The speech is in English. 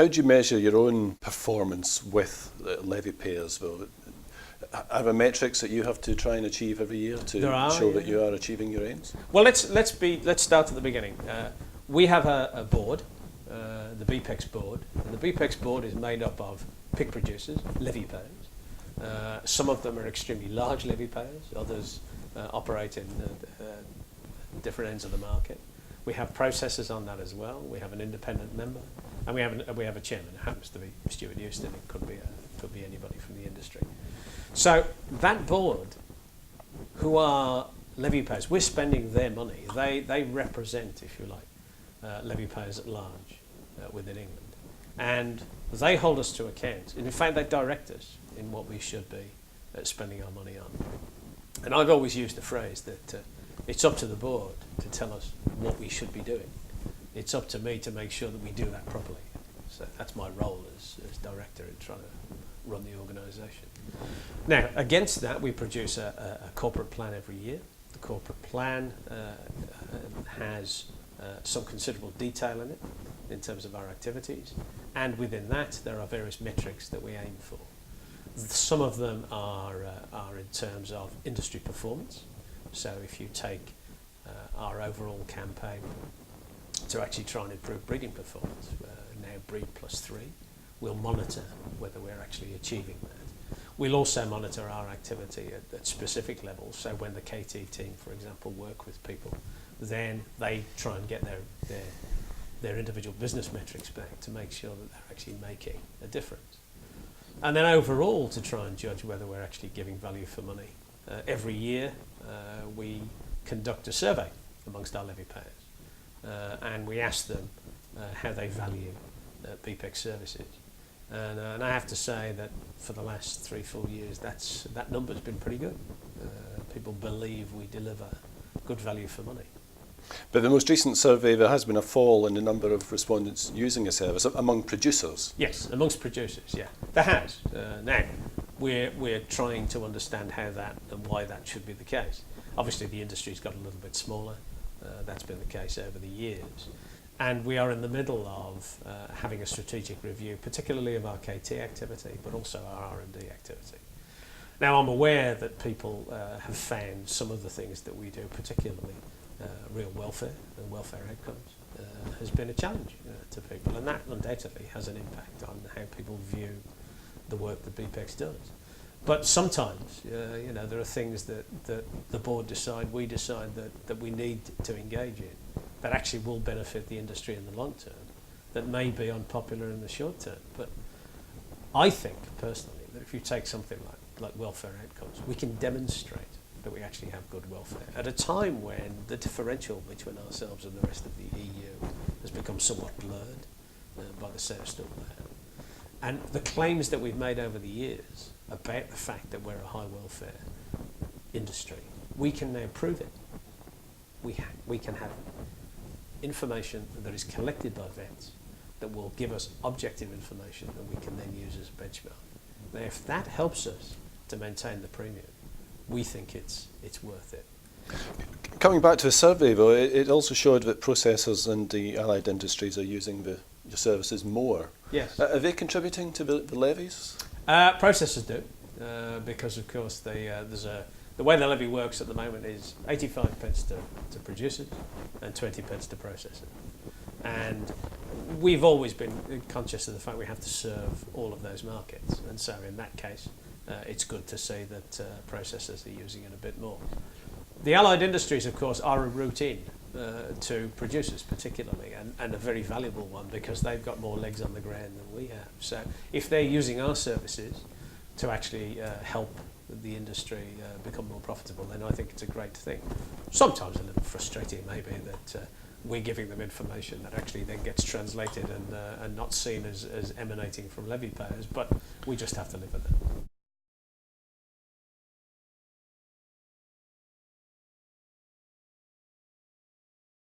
how do you measure your own performance with levy payers? Well, are there metrics that you have to try and achieve every year to show that you are achieving your aims? Well, let's start at the beginning. We have a board, the BPEX board, and the BPEX board is made up of pig producers, levy payers. Some of them are extremely large levy payers, others operate in different ends of the market. We have processors on that as well. We have an independent member, and we have a chairman. It happens to be Stuart Houston. It could be anybody from the industry. So that board, who are levy payers, we're spending their money. They represent, if you like, levy payers at large within England, and they hold us to account. And in fact, they direct us in what we should be spending our money on. And I've always used the phrase that it's up to the board to tell us what we should be doing. It's up to me to make sure that we do that properly. So that's my role as director in trying to run the organisation. Now, against that, we produce a corporate plan every year. The corporate plan has some considerable detail in it in terms of our activities, and within that there are various metrics that we aim for. Some of them are in terms of industry performance. So if you take our overall campaign to actually try and improve breeding performance, now breed +3, we'll monitor whether we're actually achieving that. We'll also monitor our activity at specific levels. So when the KT team, for example, work with people, then they try and get their individual business metrics back to make sure that they're actually making a difference. And then overall to try and judge whether we're actually giving value for money. Every year we conduct a survey amongst our levy payers and we ask them how they value BPEX services. And I have to say that for the last 3-4 years that number's been pretty good. People believe we deliver good value for money. But the most recent survey, there has been a fall in the number of respondents using a service among producers. Yes, amongst producers, yeah. There has. Now, we're trying to understand how that and why that should be the case. Obviously, the industry's got a little bit smaller. That's been the case over the years. And we are in the middle of having a strategic review, particularly of our KT activity, but also our R&D activity. Now, I'm aware that people have found some of the things that we do, particularly real welfare and welfare outcomes, has been a challenge to people, and that undoubtedly has an impact on how people view the work that BPEX does. But sometimes, there are things that the board we decide that we need to engage in that actually will benefit the industry in the long term, that may be unpopular in the short term. But I think, personally, that if you take something like welfare outcomes, we can demonstrate that we actually have good welfare at a time when the differential between ourselves and the rest of the EU has become somewhat blurred by the South Stool ban. And the claims that we've made over the years about the fact that we're a high welfare industry, we can now prove it. We can have information that is collected by vets that will give us objective information that we can then use as a benchmark. Now, if that helps us to maintain the premium, we think it's worth it. Coming back to the survey, though, it also showed that processors and the allied industries are using your services more. Yes. Are they contributing to the levies? Processors do, because of course the way the levy works at the moment is 85 pence to producers and 20 pence to processors. And we've always been conscious of the fact we have to serve all of those markets, and so in that case it's good to see that processors are using it a bit more. The allied industries, of course, are a route in to producers particularly, and a very valuable one because they've got more legs on the ground than we have. So if they're using our services to actually help the industry become more profitable, then I think it's a great thing. Sometimes a little frustrating maybe that we're giving them information that actually then gets translated and not seen as emanating from levy payers, but we just have to live with it.